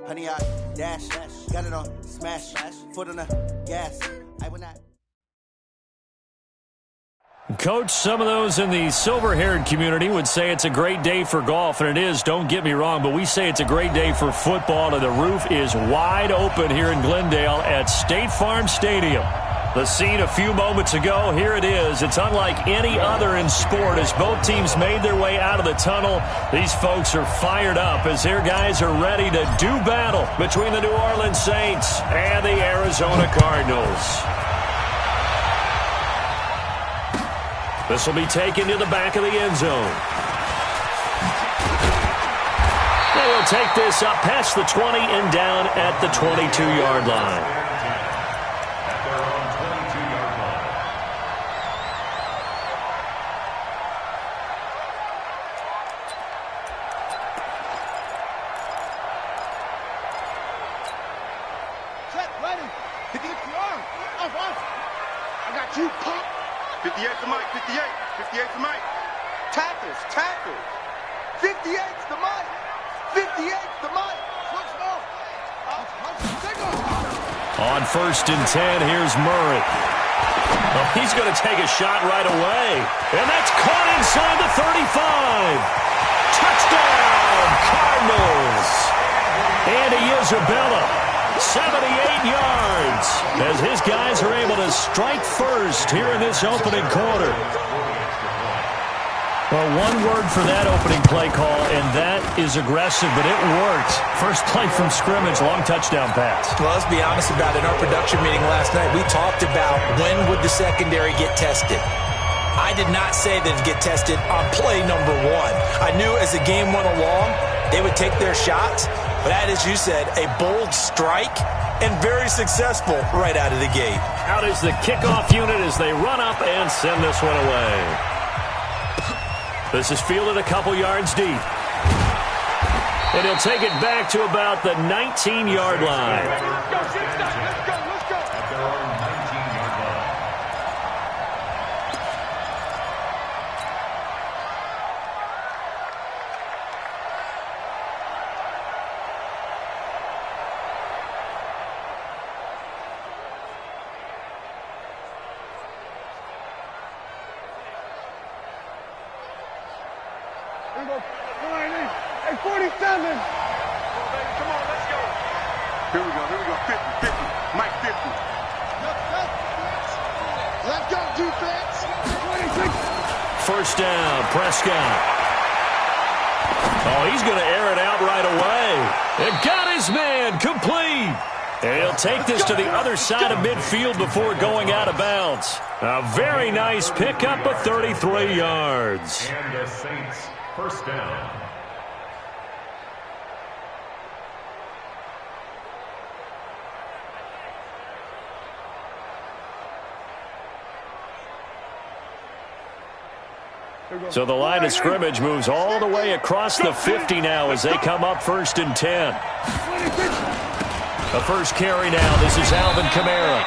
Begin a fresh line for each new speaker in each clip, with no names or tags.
Honey, I dash, got it on, smash, foot on the gas. I will not.
Coach, some of those in the silver-haired community would say it's a great day for golf, and it is, don't get me wrong, but we say it's a great day for football, and the roof is wide open here in Glendale at State Farm Stadium. The scene a few moments ago, here it is. It's unlike any other in sport as both teams made their way out of the tunnel. These folks are fired up as their guys are ready to do battle between the New Orleans Saints and the Arizona Cardinals. This will be taken to the back of the end zone. They will take this up past the 20 and down at the 22-yard line.
Set, ready. 58 to arm. Off. I got you, pump. 58 to Mike, 58. 58 to Mike. Tackles. 58 to Mike. 58 to Mike. Switch off.
On 1st and 10, here's Murray. Oh, he's going to take a shot right away. And that's caught inside the 35. Touchdown, Cardinals. Andy Isabella. 78 yards as his guys are able to strike first here in this opening quarter. Well, one word for that opening play call, and that is aggressive, but it worked. First play from scrimmage, long touchdown pass.
Well, let's be honest about it. In our production meeting last night, we talked about when would the secondary get tested. I did not say they'd get tested on play number 1. I knew as the game went along, they would take their shots. But that, as you said, a bold strike and very successful right out of the gate.
Out is the kickoff unit as they run up and send this one away. This is fielded a couple yards deep. And he'll take it back to about the 19-yard line.
Let's go. Hey, 47. Come on, let's go. Here we go. 50. Mike 50. Let's go, defense. 26.
First down, Prescott. Oh, he's going to air it out right away. And got his man complete. And he'll take this to the other side of midfield before going out of bounds. A very nice pickup of 33 yards.
And the Saints, first down.
So the line of scrimmage moves all the way across the 50 now as they come up 1st and 10. The first carry now. This is Alvin Kamara.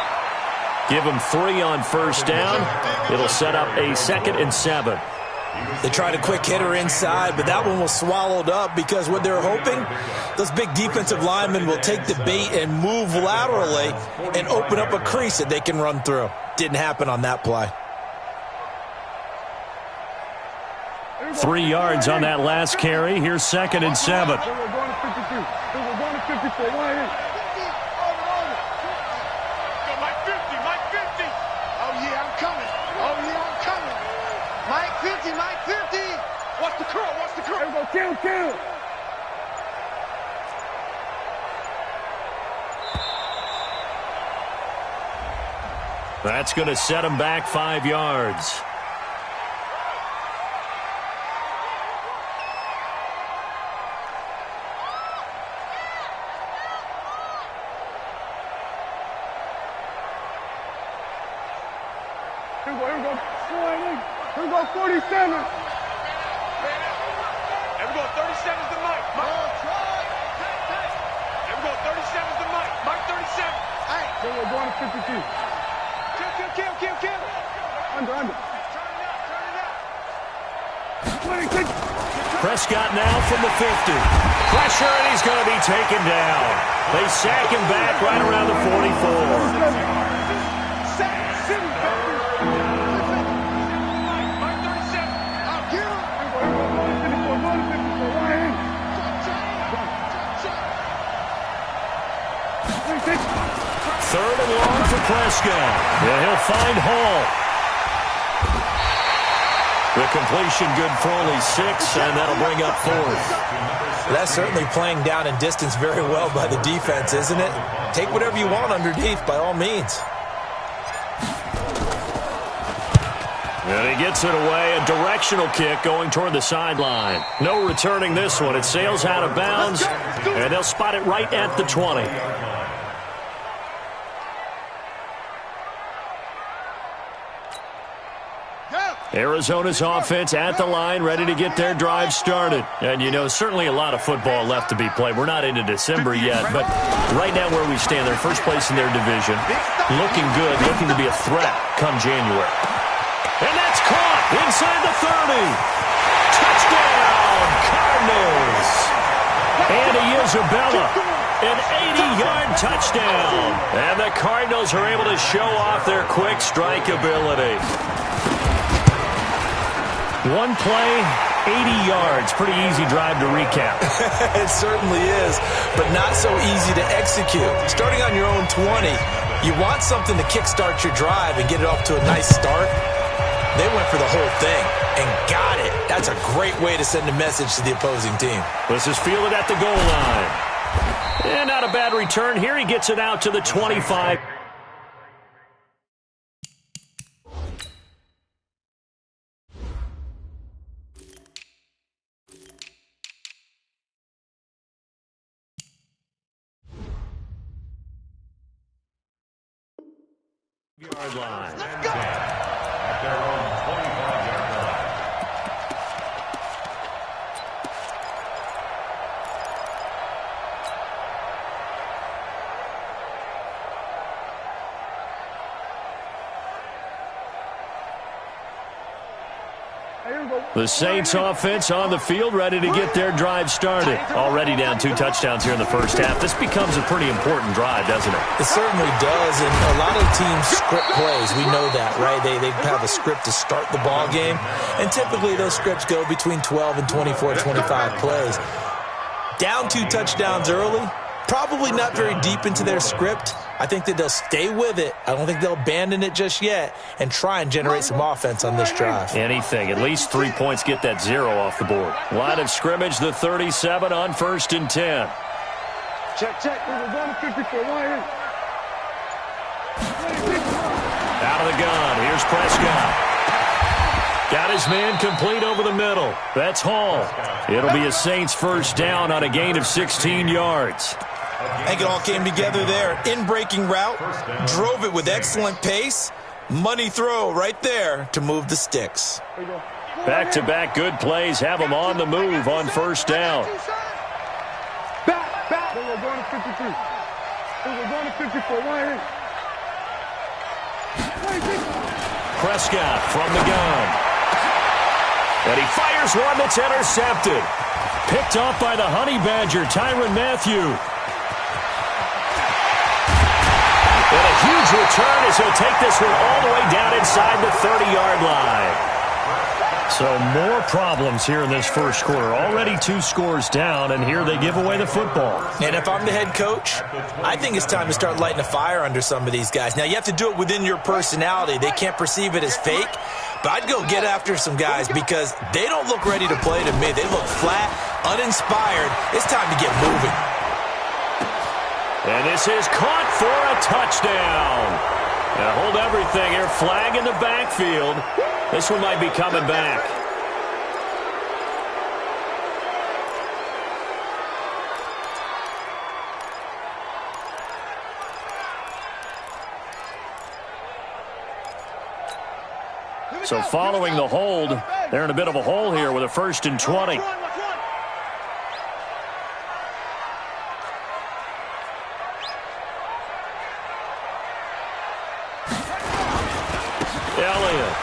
Give him 3 on first down. It'll set up a 2nd and 7.
They tried a quick hitter inside, but that one was swallowed up because what they're hoping, those big defensive linemen will take the bait and move laterally and open up a crease that they can run through. Didn't happen on that play.
3 yards on that last carry. Here's 2nd and 7.
We're going to 52. We're going to 54. Mike 50. Oh, yeah, I'm coming. Mike 50. Watch the curl. There we go. Kill.
That's going to set him back 5 yards.
Here we go. 47. Here we go. 37's the Mike. Here we go. 37's the Mike. Mike 37. Hey. Then we're going to 52. Kill. Under. Turn it up. 26.
Prescott now from the 50. Pressure, and he's going to be taken down. They sack him back right around the 44. Third and long for Prescott. And he'll find Hall. The completion good for only 6, and that'll bring up 4th.
That's certainly playing down in distance very well by the defense, isn't it? Take whatever you want underneath, by all means.
And he gets it away. A directional kick going toward the sideline. No returning this one. It sails out of bounds, and they'll spot it right at the 20. Arizona's offense at the line, ready to get their drive started. And, you know, certainly a lot of football left to be played. We're not into December yet, but right now where we stand, they're first place in their division. Looking good, looking to be a threat come January. And that's caught inside the 30. Touchdown, Cardinals. And Isabella, an 80-yard touchdown. And the Cardinals are able to show off their quick strike ability. One play, 80 yards. Pretty easy drive to recap.
It certainly is, but not so easy to execute. Starting on your own 20, you want something to kickstart your drive and get it off to a nice start. They went for the whole thing and got it. That's a great way to send a message to the opposing team.
This is fielded at the goal line. And not a bad return here. He gets it out to the 25. Yard line.
Let's go. At their own 25-yard line.
The Saints offense on the field, ready to get their drive started. Already down 2 touchdowns here in the first half. This becomes a pretty important drive, doesn't it?
It certainly does, and a lot of teams script plays. We know that, right? They have a script to start the ball game, and typically those scripts go between 12 and 24, 25 plays. Down 2 touchdowns early, probably not very deep into their script. I think that they'll stay with it. I don't think they'll abandon it just yet and try and generate some offense on this drive.
Anything. At least 3 points, get that 0 off the board. Line of scrimmage, the 37 on 1st and 10.
Check. We're going to 54.
Out of the gun. Here's Prescott. Got his man complete over the middle. That's Hall. It'll be a Saints first down on a gain of 16 yards.
I think it all came together there. In-breaking route, drove it with excellent pace. Money throw right there to move the sticks.
Back-to-back good plays have them on the move on first down.
Back. We're going to 53. We're going to 54.
Prescott from the gun. And he fires one that's intercepted. Picked off by the Honey Badger, Tyrann Mathieu. And a huge return as he'll take this one all the way down inside the 30-yard line. So more problems here in this first quarter. Already 2 scores down, and here they give away the football.
And if I'm the head coach, I think it's time to start lighting a fire under some of these guys. Now, you have to do it within your personality. They can't perceive it as fake. But I'd go get after some guys because they don't look ready to play to me. They look flat, uninspired. It's time to get moving.
And this is caught for a touchdown. Now hold everything here. Flag in the backfield. This one might be coming back. So following the hold, they're in a bit of a hole here with a 1st and 20. Elliott.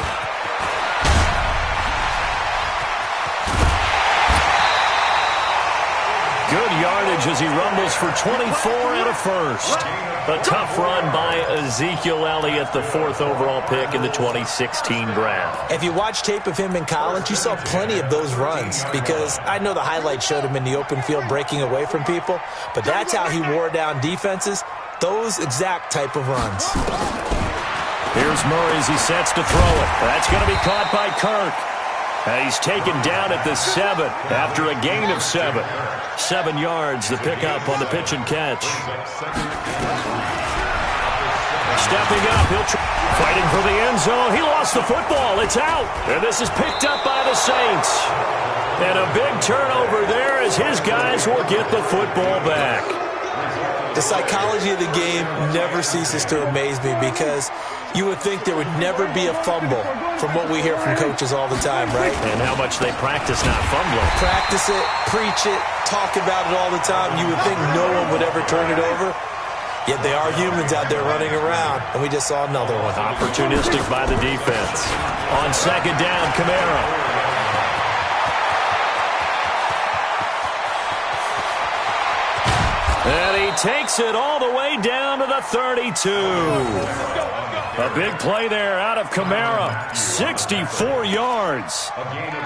as he rumbles for 24 and a first. A tough run by Ezekiel Elliott, the 4th overall pick in the 2016 draft.
If you watch tape of him in college, you saw plenty of those runs because I know the highlights showed him in the open field breaking away from people, but that's how he wore down defenses, those exact type of runs.
Here's Murray as he sets to throw it. That's going to be caught by Kirk. And he's taken down at the 7 after a gain of 7. 7 yards, the pickup on the pitch and catch. Stepping up, fighting for the end zone. He lost the football. It's out. And this is picked up by the Saints. And a big turnover there as his guys will get the football back.
The psychology of the game never ceases to amaze me because you would think there would never be a fumble from what we hear from coaches all the time, right?
And how much they practice not fumbling.
Practice it, preach it, talk about it all the time. You would think no one would ever turn it over. Yet they are humans out there running around, and we just saw another one.
Opportunistic by the defense. On 2nd down, Kamara. And he takes it all the way down to the 32. A big play there out of Kamara. 64 yards.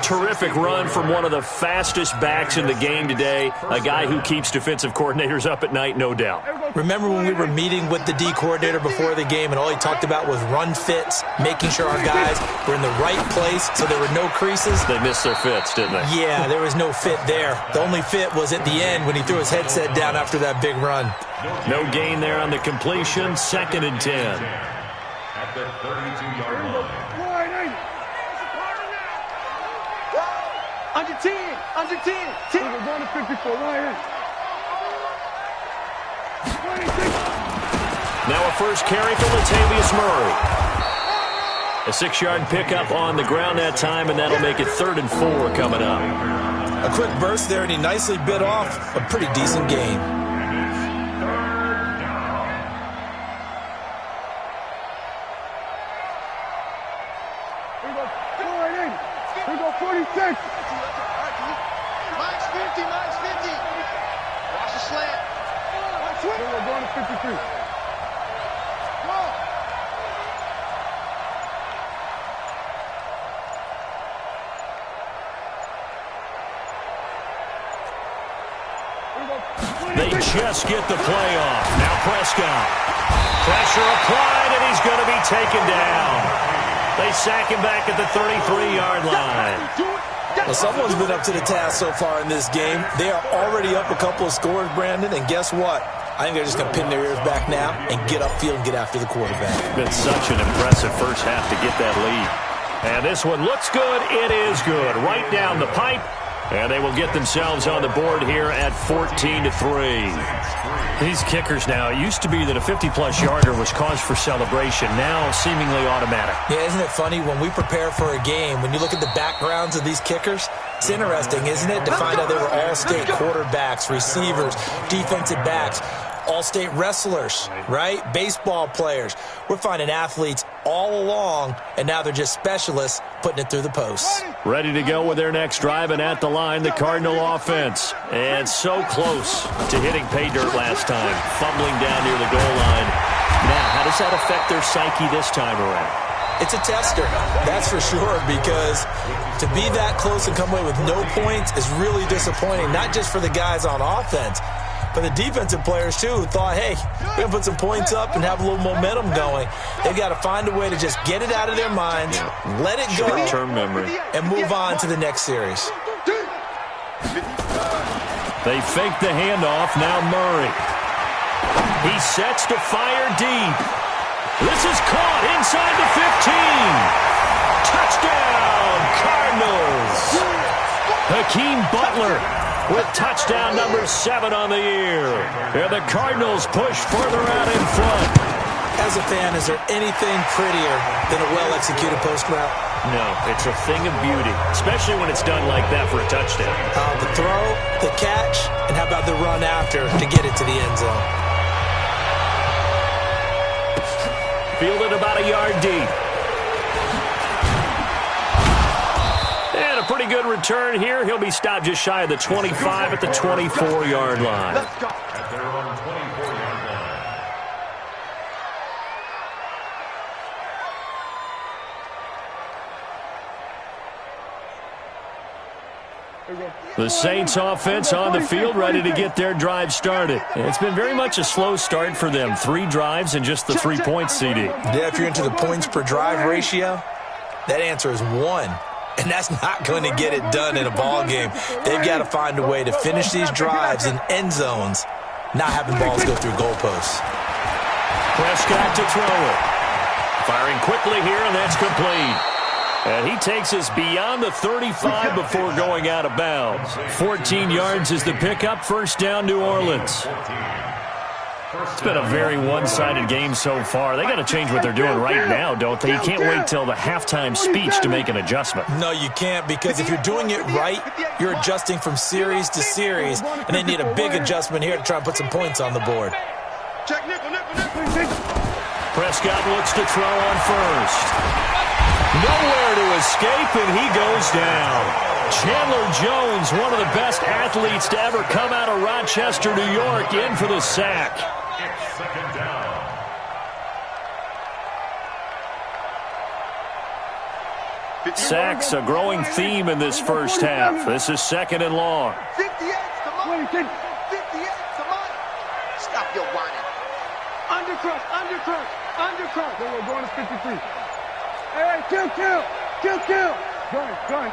Terrific run from one of the fastest backs in the game today. A guy who keeps defensive coordinators up at night, no doubt.
Remember when we were meeting with the D coordinator before the game and all he talked about was run fits, making sure our guys were in the right place so there were no creases?
They missed their fits, didn't they?
Yeah, there was no fit there. The only fit was at the end when he threw his headset down after that big run.
No gain there on the completion. 2nd and 10.
At the 32-yard line.
Under 10, under 10, 10. We're going to 54, right
Now a first carry for Latavius Murray. A 6-yard pickup on the ground that time, and that'll make it 3rd and 4 coming up.
A quick burst there, and he nicely bit off a pretty decent gain.
Here we go, 46. Minus 50, minus 50. Watch the slant. We're going to 53.
They just get the play off. Now Prescott. Pressure applied, and he's going to be taken down. They sack him back at the 33-yard line.
Well, someone's been up to the task so far in this game. They are already up a couple of scores, Brandon, and guess what? I think they're just going to pin their ears back now and get upfield and get after the quarterback.
Been such an impressive first half to get that lead. And this one looks good. It is good. Right down the pipe. And they will get themselves on the board here at 14-3. These kickers now, it used to be that a 50-plus yarder was cause for celebration. Now seemingly automatic.
Yeah, isn't it funny? When we prepare for a game, when you look at the backgrounds of these kickers, it's interesting, isn't it, to find out they were all-state quarterbacks, receivers, defensive backs, all-state wrestlers, right? Baseball players. We're finding athletes all along, and now they're just specialists putting it through the posts.
Ready to go with their next drive, and at the line, the Cardinal offense. And so close to hitting pay dirt last time, fumbling down near the goal line. Now, how does that affect their psyche this time around?
It's a tester, that's for sure, because to be that close and come away with no points is really disappointing, not just for the guys on offense, but the defensive players, too, who thought, hey, we're going to put some points up and have a little momentum going. They've got to find a way to just get it out of their minds, let it go,
short-term memory,
and move on to the next series.
They fake the handoff. Now Murray. He sets to fire deep. This is caught inside the 15. Touchdown, Cardinals. Hakeem Butler with touchdown number 7 on the year. And the Cardinals push further out in front.
As a fan, is there anything prettier than a well-executed post route?
No, it's a thing of beauty, especially when it's done like that for a touchdown.
The throw, the catch, and how about the run after to get it to the end zone?
Fielded about a yard deep. And a pretty good return here. He'll be stopped just shy of the 25 at the 24-yard line.
Let's go.
At their own 24-yard line.
The Saints offense on the field, ready to get their drive started. It's been very much a slow start for them. 3 drives and just the 3 points, CD.
Yeah, if you're into the points per drive ratio, that answer is 1. And that's not going to get it done in a ball game. They've got to find a way to finish these drives in end zones, not having balls go through goalposts.
Prescott to throw it. Firing quickly here, and that's complete. And he takes us beyond the 35 before going out of bounds. 14 yards is the pickup. First down, New Orleans. It's been a very one-sided game so far. They got to change what they're doing right now, don't they? You can't wait till the halftime speech to make an adjustment.
No, you can't, because if you're doing it right, you're adjusting from series to series, and they need a big adjustment here to try and put some points on the board.
Check nickel, nickel.
Prescott looks to throw on first. Nowhere to escape, and he goes down. Chandler Jones, one of the best athletes to ever come out of Rochester, New York, in for the sack.
It's second down.
Sacks a growing theme in this first half. This is second and long.
58's the money. 58's the money. Stop your whining.
Undercrush. We're going to 53. Hey, kill. Gun.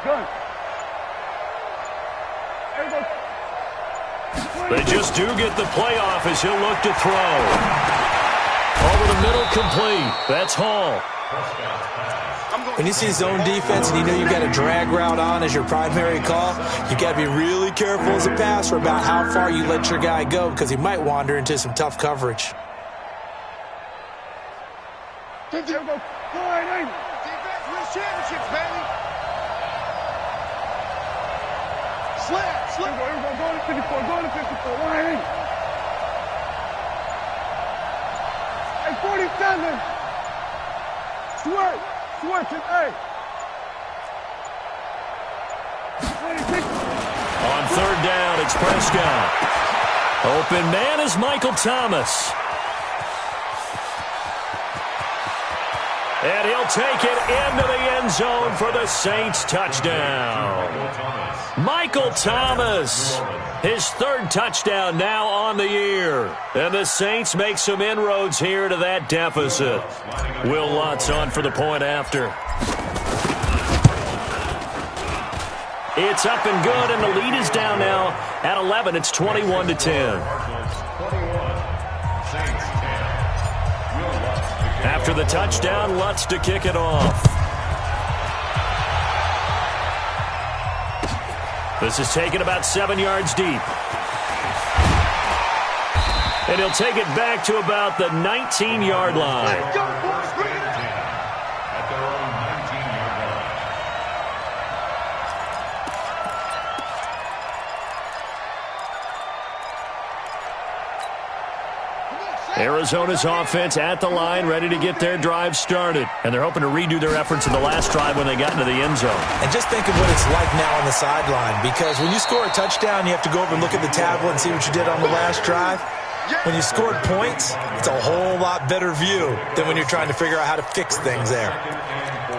They just do get the playoff as he'll look to throw. Over the middle, complete. That's Hall.
When you see zone defense and you know you've got a drag route on as your primary call, you've got to be really careful as a passer about how far you let your guy go, because he might wander into some tough coverage.
Defense wins championships, baby. Slip.
Go to 54. Line. Hey, 47. Switch it, hey.
On third down, it's Prescott. Open man is Michael Thomas. And he'll take it into the end zone for the Saints touchdown. Michael Thomas, his third touchdown now on the year. And the Saints make some inroads here to that deficit. Will Lutz on for the point after. It's up and good, and the lead is down now at 11. It's 21-10. After the touchdown, Lutz to kick it off. This is taken about 7 yards deep. And he'll take it back to about the 19-yard line.
Go, boys, bring it.
At their own 19-yard line.
Arizona's offense at the line, ready to get their drive started. And they're hoping to redo their efforts in the last drive when they got into the end zone.
And just think of what it's like now on the sideline, because when you score a touchdown, you have to go over and look at the tablet and see what you did on the last drive. When you scored points, it's a whole lot better view than when you're trying to figure out how to fix things there.
Second and 4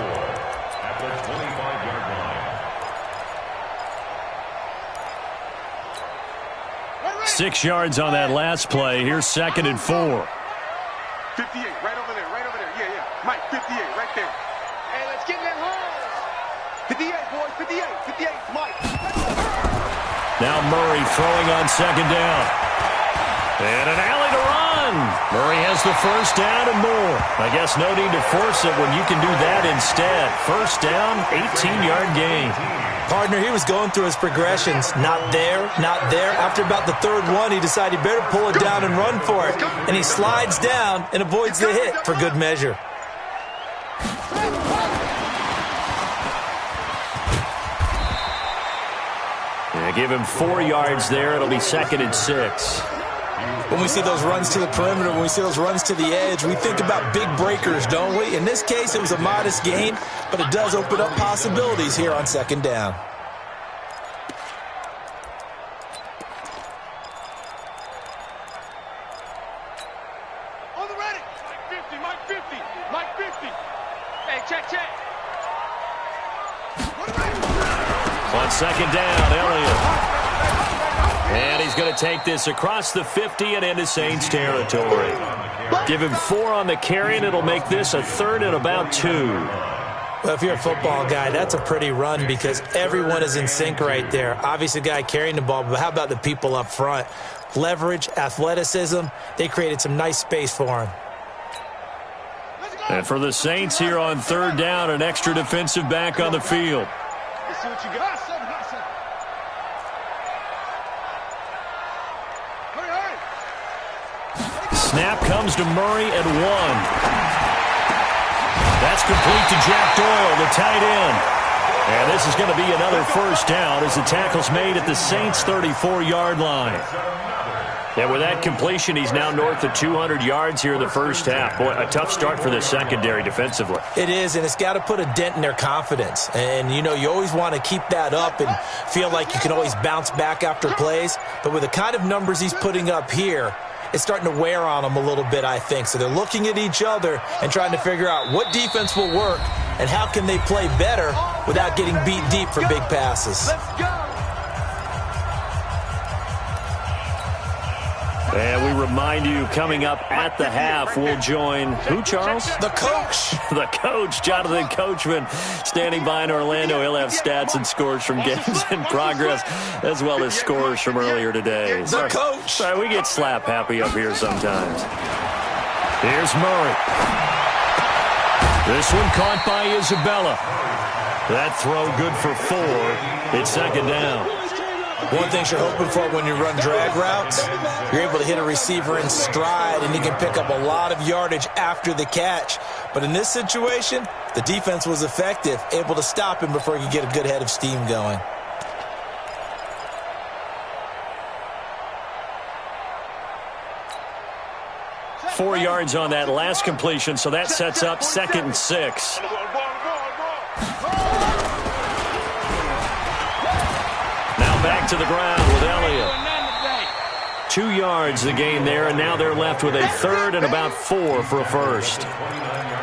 at the 25-yard line.
6 yards on that last play. Here's second and 4.
58, right over there. Yeah. Mike, 58, right there. Hey, let's get in that hole. 58, boys, 58, Mike.
Now Murray throwing on second down. And an alley to run. Murray has the first down and more. I guess no need to force it when you can do that instead. First down, 18-yard gain.
Partner, he was going through his progressions. Not there. After about the third one, he decided he better pull it down and run for it. And he slides down and avoids the hit for good measure.
Yeah, give him 4 yards there. It'll be second and 6.
When we see those runs to the perimeter, when we see those runs to the edge, we think about big breakers, don't we? In this case, it was a modest gain, but it does open up possibilities here on second down.
Like 50. Hey, check.
On second down, Elliott. And he's going to take this across the 50 and into Saints territory. Give him 4 on the carry, and it'll make this a 3rd and about 2.
Well, if you're a football guy, that's a pretty run because everyone is in sync right there. Obviously, the guy carrying the ball, but how about the people up front? Leverage, athleticism, they created some nice space for him.
And for the Saints here on 3rd down, an extra defensive back on the field.
Let's see what you got.
Snap comes to Murray at 1. That's complete to Jack Doyle, the tight end. And this is going to be another first down as the tackle's made at the Saints' 34-yard line. And with that completion, he's now north of 200 yards here in the first half. Boy, a tough start for the secondary defensively.
It is, and it's got to put a dent in their confidence. And, you know, you always want to keep that up and feel like you can always bounce back after plays. But with the kind of numbers he's putting up here, it's starting to wear on them a little bit, I think. So they're looking at each other and trying to figure out what defense will work and how can they play better without getting beat deep for big passes.
Let's go.
And we remind you, coming up at the half, we'll join who, Charles?
The coach.
The coach, Jonathan Coachman, standing by in Orlando. He'll have stats and scores from games in progress, as well as scores from earlier today.
The coach.
Sorry, we get slap happy up here sometimes. Here's Murray. This one caught by Isabella. That throw good for 4. It's second down.
One thing you're hoping for when you run drag routes, you're able to hit a receiver in stride, and he can pick up a lot of yardage after the catch. But in this situation, the defense was effective, able to stop him before he could get a good head of steam going.
Four yards on that last completion, so that sets up 2nd and 6. Back to the ground with Elliott. 2 yards the gain there, and now they're left with a 3rd and about 4 for a first.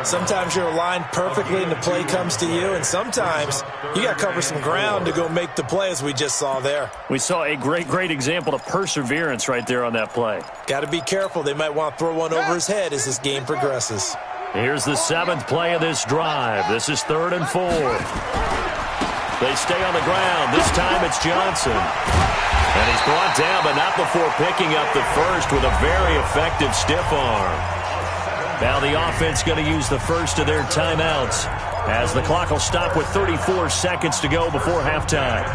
Sometimes you're aligned perfectly and the play comes to you, and sometimes you got to cover some ground to go make the play, as we just saw there.
We saw a great example of perseverance right there on that play.
Got to be careful. They might want to throw one over his head as this game progresses.
Here's the 7th play of this drive. This is 3rd and 4. They stay on the ground. This time it's Johnson. And he's brought down, but not before picking up the first with a very effective stiff arm. Now the offense going to use the first of their timeouts as the clock will stop with 34 seconds to go before halftime.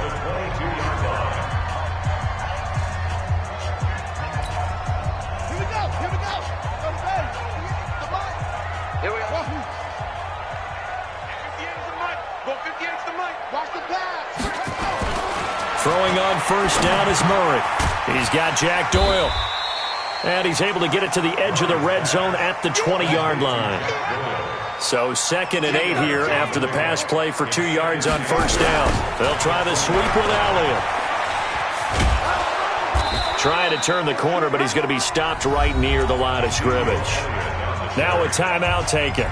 Throwing on first down is Murray. He's got Jack Doyle. And he's able to get it to the edge of the red zone at the 20-yard line. So 2nd and 8 here after the pass play for 2 yards on first down. They'll try the sweep with Elliott. Trying to turn the corner, but he's going to be stopped right near the line of scrimmage. Now a timeout taken.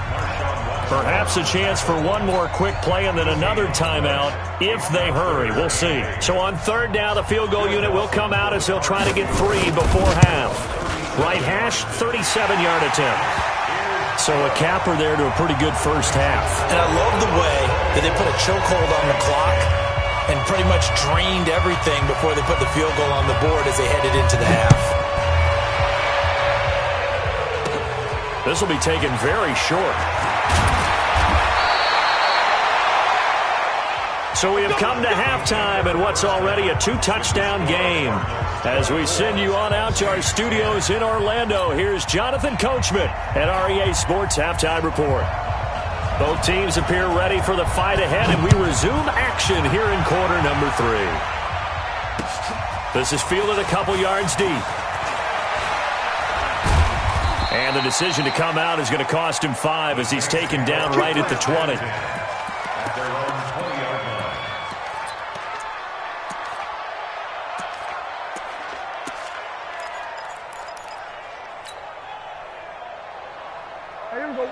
Perhaps a chance for one more quick play and then another timeout if they hurry. We'll see. So on 3rd down, the field goal unit will come out as they'll try to get 3 before half. Right hash, 37-yard attempt. So a capper there to a pretty good first half.
And I love the way that they put a chokehold on the clock and pretty much drained everything before they put the field goal on the board as they headed into the half.
This will be taken very short. So we have come to halftime in what's already a 2-touchdown game. As we send you on out to our studios in Orlando, here's Jonathan Coachman at REA Sports Halftime Report. Both teams appear ready for the fight ahead, and we resume action here in quarter number 3. This is fielded a couple yards deep. And the decision to come out is going to cost him 5 as he's taken down right at the 20.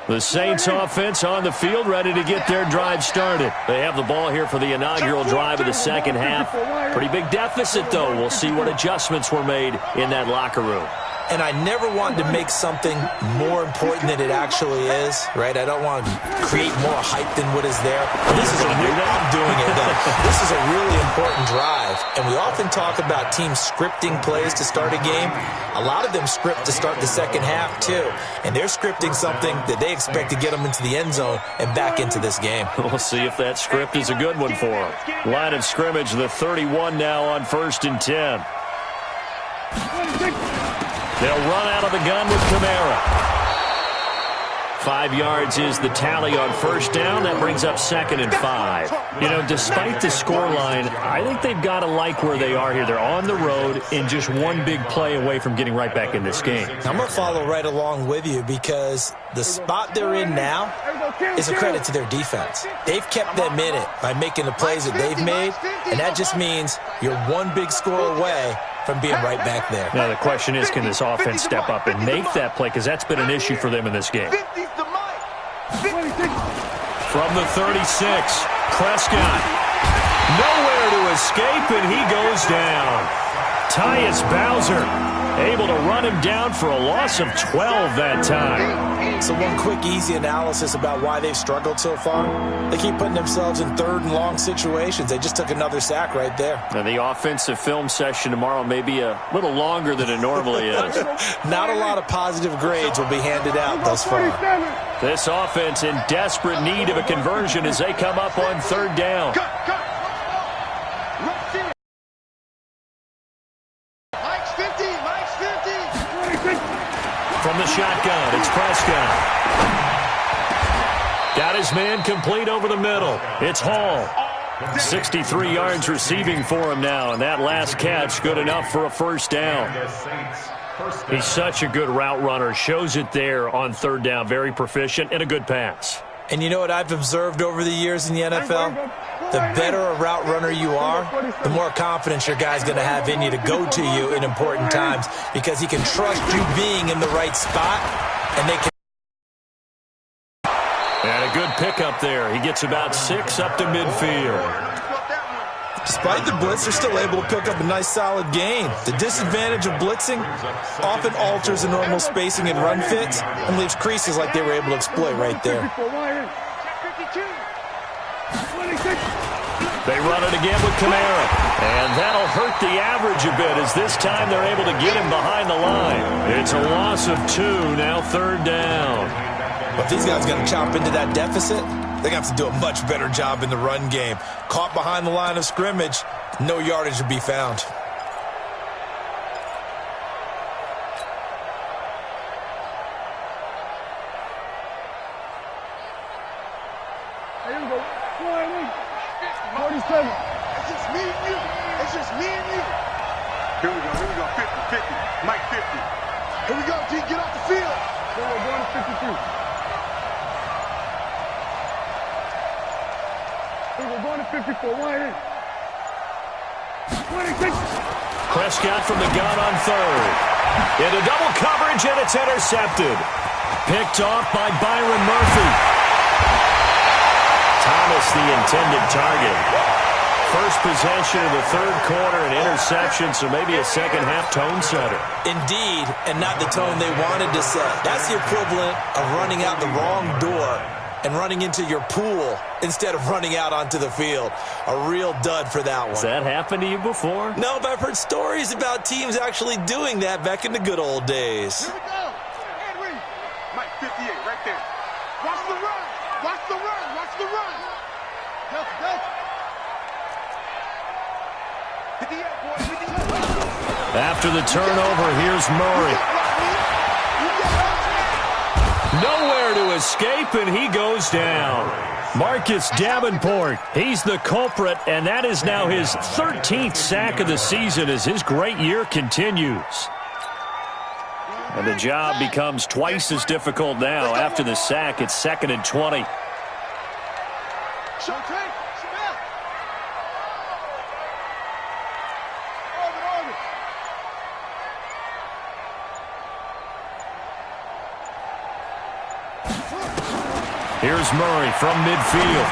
The Saints offense on the field, ready to get their drive started. They have the ball here for the inaugural drive of the second half. Pretty big deficit, though. We'll see what adjustments were made in that locker room.
And I never want to make something more important than it actually is, right? I don't want to create more hype than what is there. This is I'm doing it, though. This is a really important drive. And we often talk about teams scripting plays to start a game. A lot of them script to start the second half, too. And they're scripting something that they expect to get them into the end zone and back into this game.
We'll see if that script is a good one for them. Line of scrimmage, the 31 now on 1st and 10. They'll run out of the gun with Kamara. 5 yards is the tally on 1st down. That brings up 2nd and 5. You know, despite the scoreline, I think they've got to like where they are here. They're on the road and just one big play away from getting right back in this game.
I'm going to follow right along with you because the spot they're in now is a credit to their defense. They've kept them in it by making the plays that they've made, and that just means you're one big score away from being right back there.
Now the question is, can this offense step up and make that play? Because that's been an issue for them in this game. From the 36, Prescott. Nowhere to escape, and he goes down. Tyus Bowser able to run him down for a loss of 12 that time.
So one quick, easy analysis about why they've struggled so far. They keep putting themselves in 3rd and long situations. They just took another sack right there.
Now the offensive film session tomorrow may be a little longer than it normally is.
Not a lot of positive grades will be handed out thus far.
This offense in desperate need of a conversion as they come up on 3rd down. From the shotgun, it's Prescott. Got his man complete over the middle. It's Hall. 63 yards receiving for him now, and that last catch good enough for a 1st down. He's such a good route runner. Shows it there on 3rd down. Very proficient and a good pass.
And you know what I've observed over the years in the NFL? The better a route runner you are, the more confidence your guy's going to have in you to go to you in important times because he can trust you being in the right spot, and they can.
And a good pickup there. He gets about 6 up to midfield.
Despite the blitz, they're still able to pick up a nice solid gain. The disadvantage of blitzing often alters the normal spacing and run fits and leaves creases like they were able to exploit right there.
They run it again with Kamara. And that'll hurt the average a bit as this time they're able to get him behind the line. It's a loss of 2, now 3rd down.
But if these guys are going to chop into that deficit, they're going to have to do a much better job in the run game. Caught behind the line of scrimmage, no yardage to be found.
Here we go. 47. It's just me and you. It's just me and you.
Here we go. 50, 50. Mike 50.
Here we go, G. Get off the field. So we're going to 52. We're going to 54. 26.
Prescott from the gun on 3rd. Into double coverage, and it's intercepted. Picked off by Byron Murphy. Thomas the intended target. First possession of the 3rd quarter, an interception, so maybe a second-half tone setter.
Indeed, and not the tone they wanted to set. That's the equivalent of running out the wrong door and running into your pool instead of running out onto the field. A real dud for that one.
Has that happened to you before?
No, but I've heard stories about teams actually doing that back in the good old days.
Here we go. Henry. Mike 58 right there. Watch the run. Watch the run. Watch the run.
Delta, Delta.
58, boy. 58.
After the turnover, here's Murray. Nowhere to escape, and he goes down. Marcus Davenport, he's the culprit, and that is now his 13th sack of the season as his great year continues. And the job becomes twice as difficult now. After the sack, it's 2nd and 20. Here's Murray from midfield.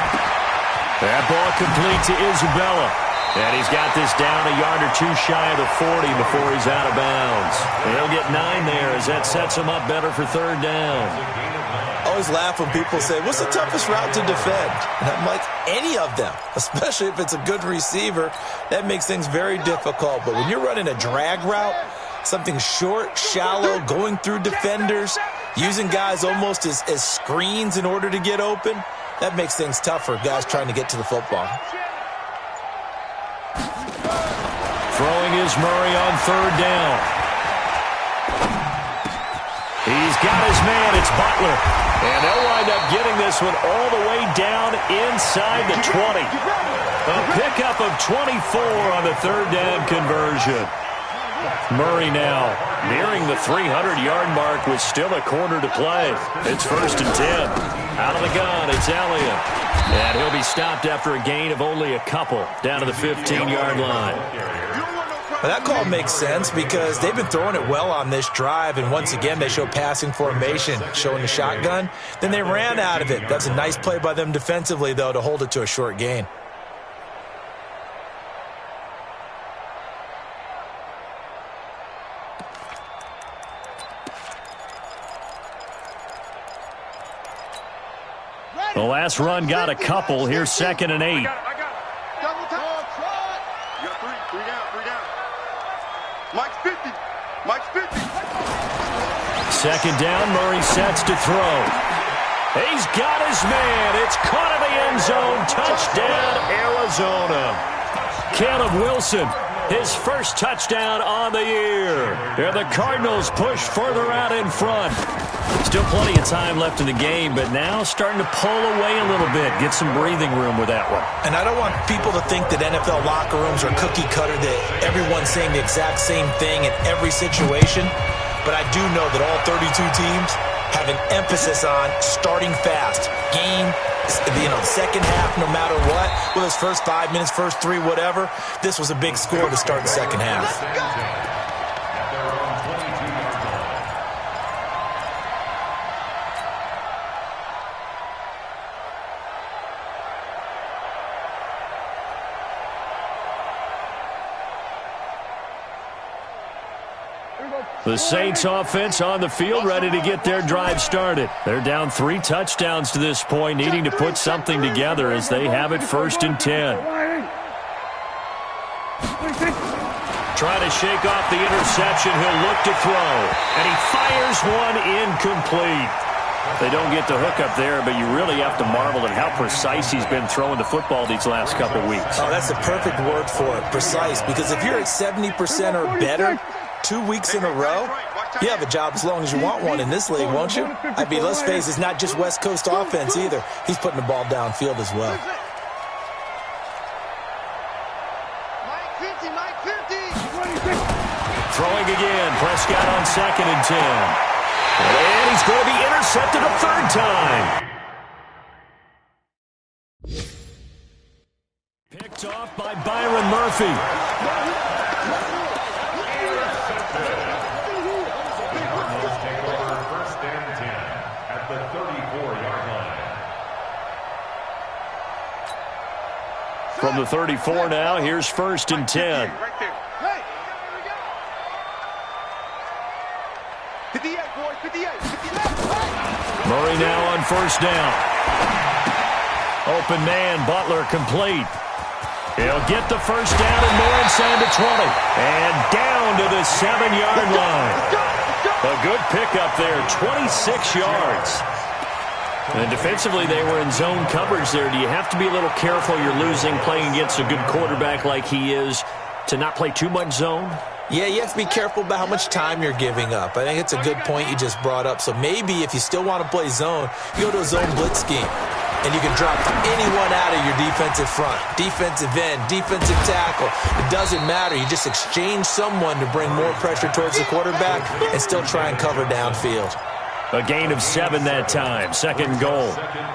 That ball complete to Isabella. And he's got this down a yard or two shy of the 40 before he's out of bounds. He'll get 9 there as that sets him up better for third down.
I always laugh when people say, what's the toughest route to defend? And I'm like, any of them, especially if it's a good receiver. That makes things very difficult. But when you're running a drag route, something short, shallow, going through defenders, using guys almost as screens in order to get open, that makes things tough for guys trying to get to the football.
Throwing is Murray on third down. He's got his man. It's Butler. And they'll wind up getting this one all the way down inside the 20. A pickup of 24 on the third down conversion. Murray now nearing the 300-yard mark with still a quarter to play. It's 1st and 10. Out of the gun, it's Elliott. And he'll be stopped after a gain of only a couple down to the 15-yard line.
Well, that call makes sense because they've been throwing it well on this drive, and once again they show passing formation, showing the shotgun. Then they ran out of it. That's a nice play by them defensively, though, to hold it to a short gain.
The last run got a couple. Here's 2nd and 8.
I got it. Double time. You got 3 down. Mike's 50. Mike's 50.
2nd down, Murray sets to throw. He's got his man. It's caught in the end zone. Touchdown, Arizona. Caleb Wilson, his first touchdown on the year. And the Cardinals push further out in front. Still plenty of time left in the game, but now starting to pull away a little bit. Get some breathing room with that one.
And I don't want people to think that NFL locker rooms are cookie cutter, that everyone's saying the exact same thing in every situation. But I do know that all 32 teams have an emphasis on starting fast. Game, second half, no matter what. Well, those first 5 minutes, first 3, whatever. This was a big score to start the second half.
The Saints offense on the field, ready to get their drive started. They're down 3 touchdowns to this point, needing to put something together as they have it 1st and 10. Trying to shake off the interception. He'll look to throw. And he fires one incomplete. They don't get the hook up there, but you really have to marvel at how precise he's been throwing the football these last couple weeks.
Oh, that's the perfect word for it, precise. Because if you're at 70% or better 2 weeks in a row, you have a job as long as you want one in this league, won't you? I mean, let's face it, it's not just West Coast offense either. He's putting the ball downfield as well.
Throwing again. Prescott on 2nd and 10. And he's going to be intercepted a 3rd time. Picked off by Byron Murphy. From the 34 now, here's 1st and 10. Murray now on 1st down. Open man, Butler complete. He'll get the 1st down and more inside the 20. And down to the 7-yard line. A good pickup there, 26 yards. And defensively, they were in zone coverage there. Do you have to be a little careful? You're losing, playing against a good quarterback like he is, to not play too much zone?
Yeah, you have to be careful about how much time you're giving up. I think it's a good point you just brought up. So maybe if you still want to play zone, you go to a zone blitz scheme. And you can drop anyone out of your defensive front, defensive end, defensive tackle. It doesn't matter. You just exchange someone to bring more pressure towards the quarterback and still try and cover downfield.
A gain of 7 that time. 2nd goal.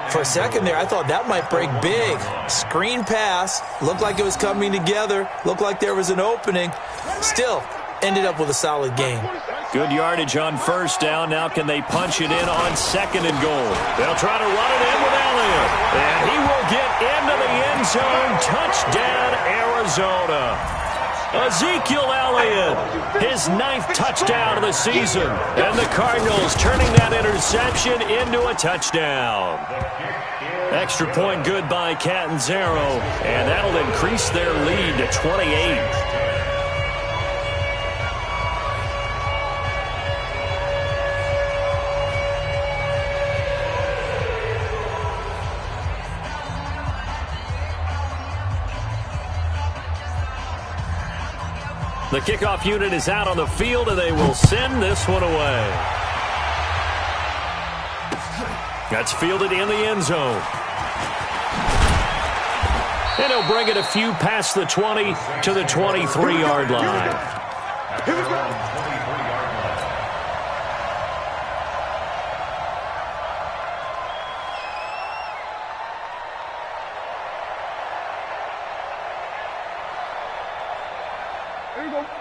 For a second there, I thought that might break big. Screen pass. Looked like it was coming together. Looked like there was an opening. Still, ended up with a solid gain.
Good yardage on 1st down. Now can they punch it in on 2nd and goal? They'll try to run it in with zone. Touchdown, Arizona. Ezekiel Elliott, his 9th touchdown of the season. And the Cardinals turning that interception into a touchdown. Extra point good by Catanzaro, and that'll increase their lead to 28. The kickoff unit is out on the field, and they will send this one away. That's fielded in the end zone. And he'll bring it a few past the 20 to the 23-yard line.
Here we go.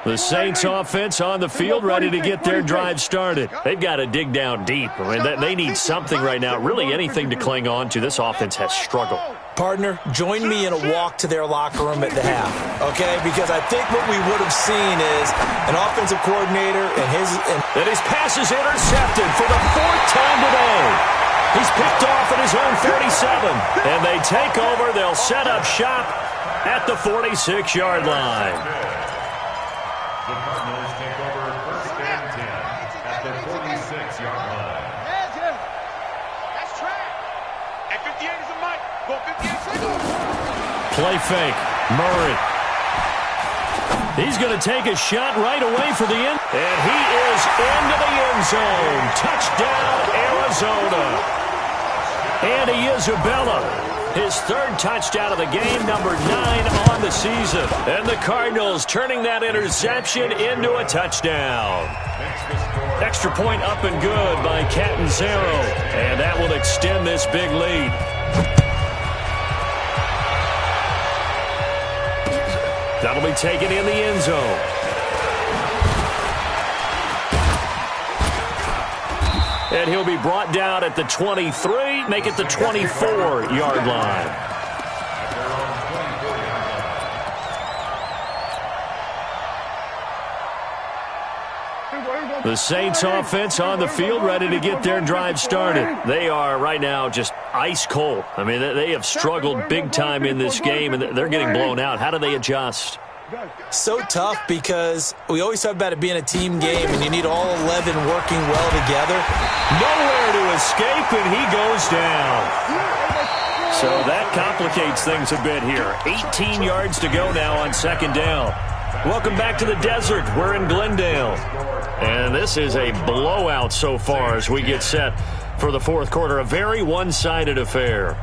The Saints offense on the field ready to get their drive started. They've got to dig down deep. I mean, they need something right now, really anything to cling on to. This offense has struggled.
Partner, join me in a walk to their locker room at the half, okay? Because I think what we would have seen is an offensive coordinator and his...
And his pass is intercepted for the 4th time today. He's picked off at his own 47. And they take over. They'll set up shop at the 46-yard line.
The Cardinals take over 1st and 10 at the 46-yard line.
That's track. At 58 is a mic. Go 58.
Play fake. Murray. He's going to take a shot right away for the end. And he is into the end zone. Touchdown, Arizona. Andy Isabella. His 3rd touchdown of the game, number 9 on the season. And the Cardinals turning that interception into a touchdown. Extra point up and good by Catanzaro. And that will extend this big lead. That'll be taken in the end zone. And he'll be brought down at the 23, make it the 24-yard line. The Saints offense on the field ready to get their drive started. They are right now just ice cold. I mean, they have struggled big time in this game, and they're getting blown out. How do they adjust?
So tough because we always talk about it being a team game, and you need all 11 working well together.
Nowhere to escape, and he goes down. So that complicates things a bit here. 18 yards to go now on 2nd down. Welcome back to the desert. We're in Glendale. And this is a blowout so far as we get set for the 4th quarter. A very one-sided affair.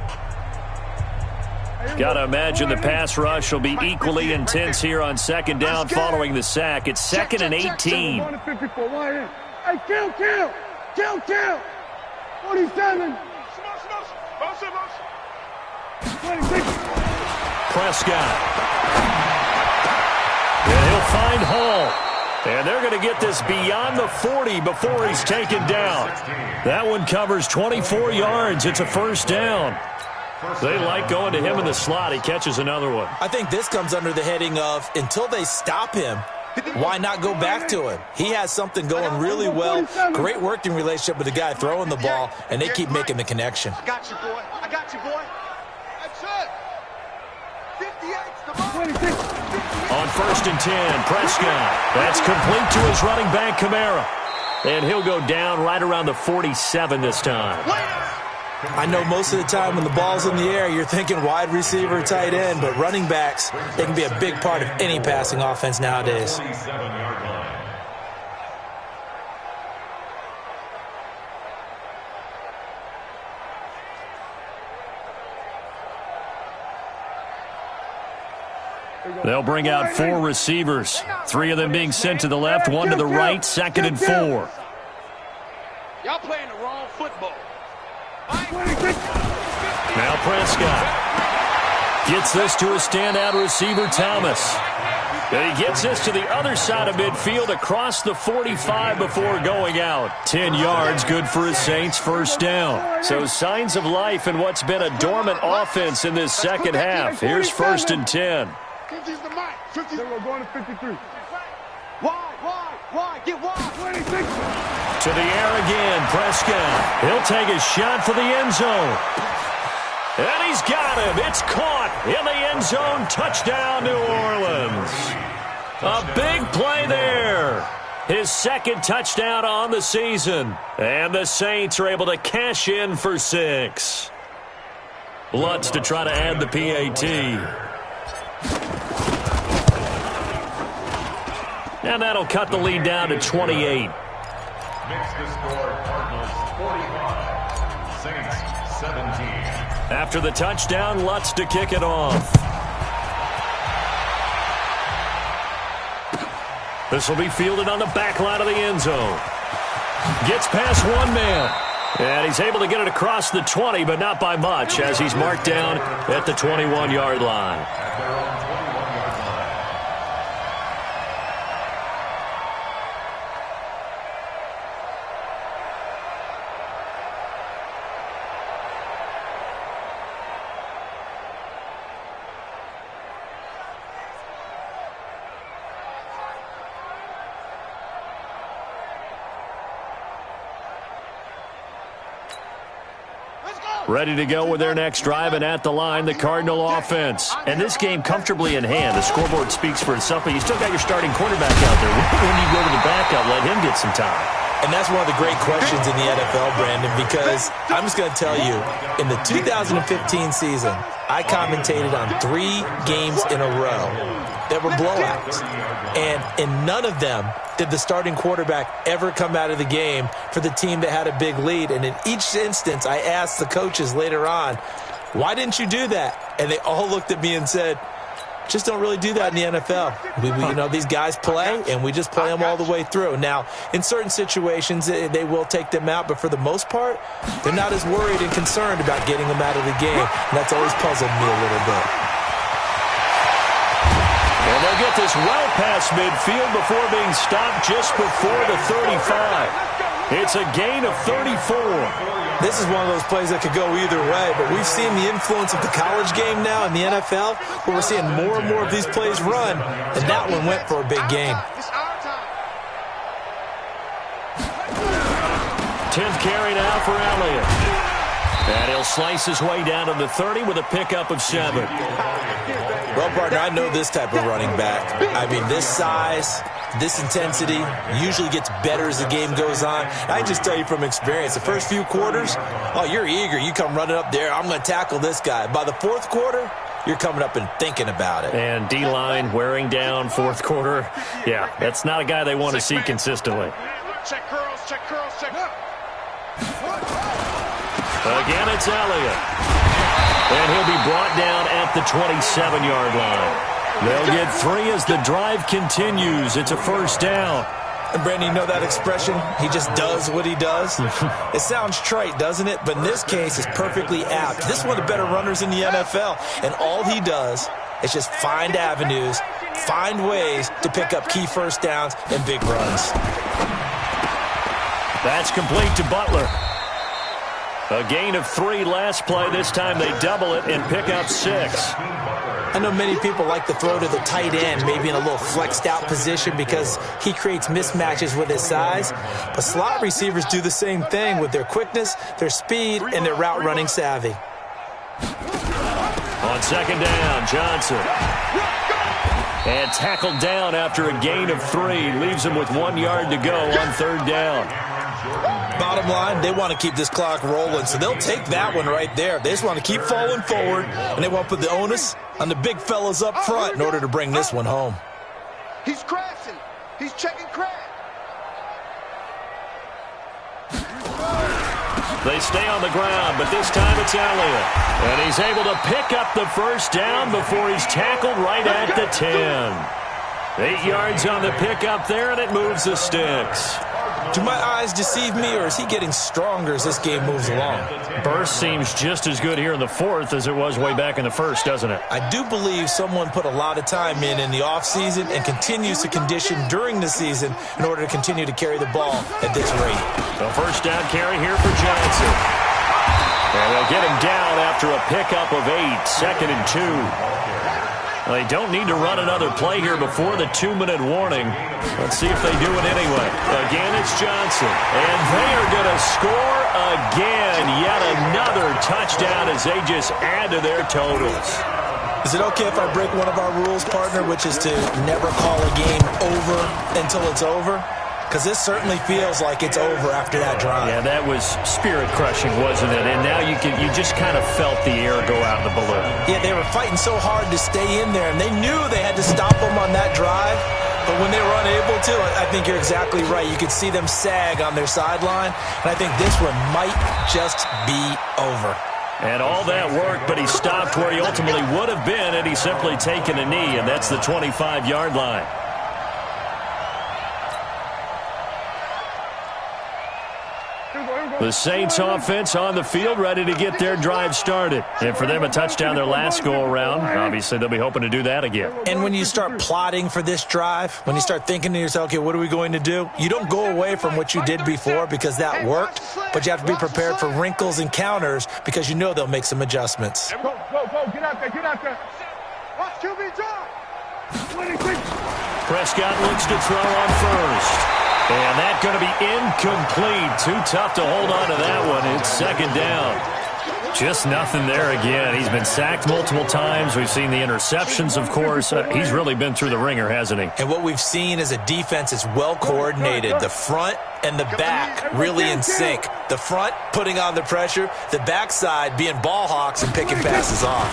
Got to imagine the pass rush will be equally intense here on 2nd down following the sack. It's 2nd and 18.
Hey, kill. 47. 26.
Prescott. And he'll find Hall. And they're going to get this beyond the 40 before he's taken down. That one covers 24 yards. It's a 1st down. They like going to him in the slot. He catches another one.
I think this comes under the heading of until they stop him, why not go back to him? He has something going really well. Great working relationship with the guy throwing the ball, and they keep making the connection.
I got you, boy. That's it. 58's the ball.
On 1st and 10, Prescott. That's complete to his running back, Kamara. And he'll go down right around the 47 this time.
I know most of the time when the ball's in the air, you're thinking wide receiver, tight end, but running backs, they can be a big part of any passing offense nowadays.
47-yard line.
They'll bring out 4 receivers. 3 of them being sent to the left, 1 to the right, 2nd and 4.
Y'all playing the wrong football.
Now Prescott gets this to a standout receiver, Thomas. And he gets this to the other side of midfield across the 45 before going out. 10 yards, good for his Saints, first down. So signs of life in what's been a dormant offense in this second half. Here's 1st and 10.
50's the mic. 50. Then we're going to 53.
Wide, get wide.
26.
To the air again, Prescott. He'll take a shot for the end zone. And he's got him. It's caught in the end zone. Touchdown, New Orleans. A big play there. His second touchdown on the season. And the Saints are able to cash in for 6. Lutz to try to add the PAT. And that'll cut the lead down to 28.
Makes the score Cardinals 45, Saints 17.
After the touchdown, Lutz to kick it off. This will be fielded on the back line of the end zone. Gets past one man. And he's able to get it across the 20, but not by much, as he's marked down at the 21-yard line.
At their own 21-yard line.
Ready to go with their next drive, and at the line, the Cardinal offense.
And this game comfortably in hand. The scoreboard speaks for itself, but you still got your starting quarterback out there. When do you go to the backup, let him get some time?
And that's one of the great questions in the NFL, Brandon, because I'm just going to tell you, in the 2015 season, I commentated on 3 games in a row that were blowouts. And in none of them did the starting quarterback ever come out of the game for the team that had a big lead. And in each instance, I asked the coaches later on, why didn't you do that? And they all looked at me and said, just don't really do that in the NFL. You know, these guys play, and we just play them all the way through. Now, in certain situations, they will take them out, but for the most part, they're not as worried and concerned about getting them out of the game. And that's always puzzled me a little bit.
And they'll get this well past midfield before being stopped just before the 35. It's a gain of 34.
This is one of those plays that could go either way, but we've seen the influence of the college game now in the NFL, where we're seeing more and more of these plays run, and that one went for a big gain.
10th carry now for Elliott. And he'll slice his way down to the 30 with a pickup of 7.
Well, partner, I know this type of running back. I mean, this size, this intensity usually gets better as the game goes on. I can just tell you from experience, the first few quarters, oh, you're eager. You come running up there, I'm going to tackle this guy. By the fourth quarter, you're coming up and thinking about it.
And D-line wearing down fourth quarter. Yeah, that's not a guy they want to see consistently.
Check curls, check curls, check.
Again, it's Elliott. And he'll be brought down at the 27-yard line. They'll get 3 as the drive continues. It's a first down.
And, Brandon, you know that expression? He just does what he does? It sounds trite, doesn't it? But in this case, it's perfectly apt. This is one of the better runners in the NFL. And all he does is just find avenues, find ways to pick up key first downs and big runs.
That's complete to Butler. A gain of 3 last play. This time they double it and pick up 6.
I know many people like to throw to the tight end, maybe in a little flexed out position because he creates mismatches with his size. But slot receivers do the same thing with their quickness, their speed, and their route running savvy.
On second down, Johnson. And tackled down after a gain of 3. Leaves him with 1 yard to go on third down.
Bottom line, they want to keep this clock rolling, so they'll take that one right there. They just want to keep falling forward, and they want to put the onus on the big fellas up front in order to bring this one home.
He's crashing. He's checking crash.
They stay on the ground, but this time it's Elliott. And he's able to pick up the first down before he's tackled right at the 10. 8 yards on the pickup there, and it moves the sticks.
Do my eyes deceive me, or is he getting stronger as this game moves along?
Burst seems just as good here in the fourth as it was way back in the first, doesn't it?
I do believe someone put a lot of time in the offseason and continues to condition during the season in order to continue to carry the ball at this rate.
The first down carry here for Johnson. And they'll get him down after a pickup of 8, 2nd and 2. They don't need to run another play here before the 2-minute warning. Let's see if they do it anyway. Again, it's Johnson. And they are going to score again. Yet another touchdown as they just add to their totals.
Is it okay if I break one of our rules, partner, which is to never call a game over until it's over? Because this certainly feels like it's over after that drive.
Yeah, that was spirit-crushing, wasn't it? And now you just kind of felt the air go out of the balloon.
Yeah, they were fighting so hard to stay in there, and they knew they had to stop them on that drive. But when they were unable to, I think you're exactly right. You could see them sag on their sideline, and I think this one might just be over.
And all that work, but he stopped where he ultimately would have been had he simply taken a knee, and that's the 25-yard line. The Saints offense on the field, ready to get their drive started. And for them, a touchdown their last go-around. Obviously, they'll be hoping to do that again.
And when you start plotting for this drive, when you start thinking to yourself, okay, what are we going to do? You don't go away from what you did before because that worked, but you have to be prepared for wrinkles and counters because you know they'll make some adjustments.
Go, get out there, get out there. Watch QB drive.
Prescott looks to throw on first. And that's going to be incomplete. Too tough to hold on to that one. It's 2nd down. Just nothing there again. He's been sacked multiple times. We've seen the interceptions, of course. He's really been through the ringer, hasn't he?
And what we've seen is a defense is well coordinated. The front and the back really in sync. The front putting on the pressure. The backside being ball hawks and picking passes off.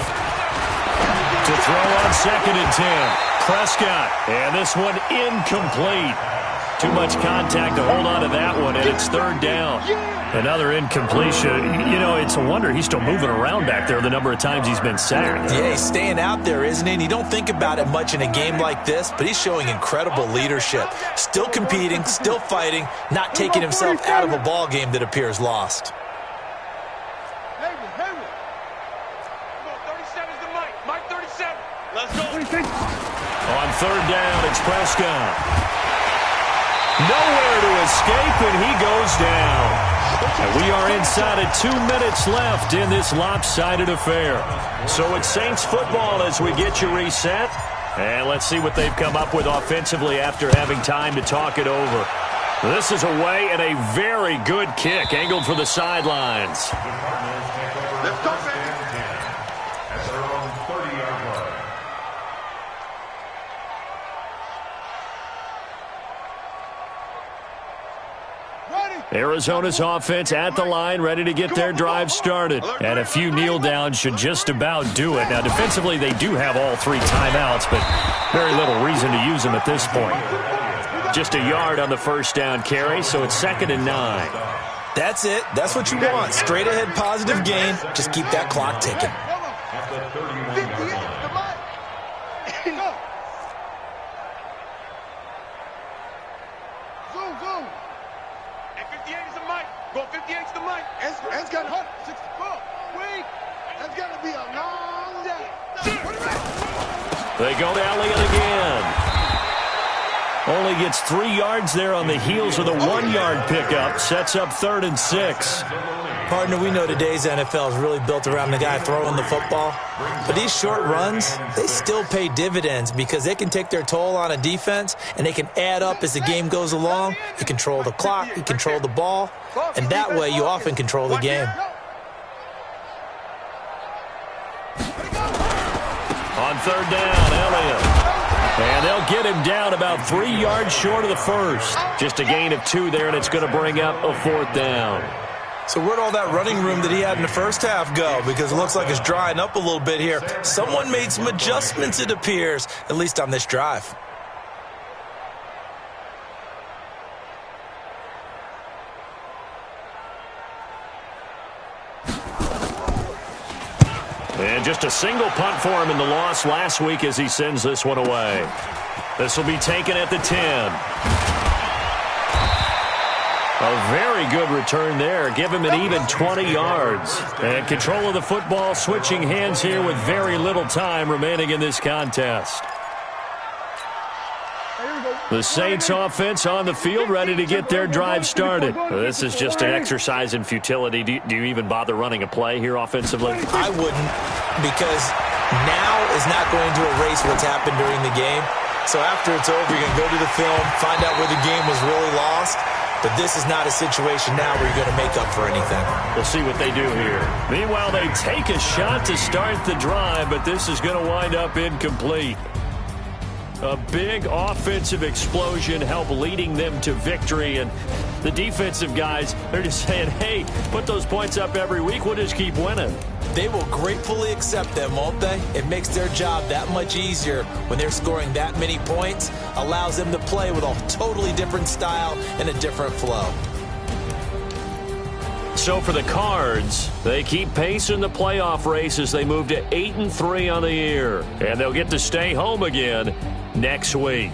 To throw on 2nd and 10. Prescott. And this one incomplete. Too much contact to hold on to that one, and it's 3rd down. Another incompletion. You know, it's a wonder he's still moving around back there the number of times he's been sacked.
Yeah, he's staying out there, isn't he? And you don't think about it much in a game like this, but he's showing incredible leadership. Still competing, still fighting, not taking himself out of a ball game that appears lost.
37's the Mike. Mike 37. Let's go.
On 3rd down, it's Prescott. Nowhere to escape, and he goes down. And we are inside of 2 minutes left in this lopsided affair. So it's Saints football as we get you reset. And let's see what they've come up with offensively after having time to talk it over. This is away and a very good kick angled for the sidelines.
Let's go, man.
At their own 30-yard line.
Arizona's offense at the line, ready to get their drive started. And a few kneel downs should just about do it. Now, defensively, they do have all 3 timeouts, but very little reason to use them at this point. Just a yard on the first down carry, so it's 2nd and 9.
That's it. That's what you want. Straight ahead positive gain. Just keep that clock ticking.
At the 31-yard line.
Go 58's the Mike.
Ed's got hurt. 64. Wait. That's going to be a long day.
They go to Elliott again. Only gets 3 yards there on the heels of the 1-yard pickup. Sets up 3rd and 6.
Partner, we know today's NFL is really built around the guy throwing the football. But these short runs, they still pay dividends because they can take their toll on a defense and they can add up as the game goes along. You control the clock, you control the ball, and that way you often control the game.
On 3rd down, Elliott. And they'll get him down about 3 yards short of the first. Just a gain of 2 there, and it's going to bring up a 4th down.
So where'd all that running room that he had in the first half go? Because it looks like it's drying up a little bit here. Someone made some adjustments, it appears, at least on this drive.
And just a single punt for him in the loss last week as he sends this one away. This will be taken at the 10. A very good return there. Give him an even 20 yards. And control of the football, switching hands here with very little time remaining in this contest. The Saints offense on the field, ready to get their drive started. This is just an exercise in futility. Do you even bother running a play here offensively?
I wouldn't, because now is not going to erase what's happened during the game. So after it's over, you're going to go to the film, find out where the game was really lost. But this is not a situation now where you're going to make up for anything.
We'll see what they do here. Meanwhile, they take a shot to start the drive, but this is going to wind up incomplete. A big offensive explosion helped leading them to victory, and the defensive guys, they're just saying, hey, put those points up every week, we'll just keep winning.
They will gratefully accept them, won't they? It makes their job that much easier when they're scoring that many points, allows them to play with a totally different style and a different flow.
So for the Cards, they keep pace in the playoff race as they move to 8-3 on the year. And they'll get to stay home again next week.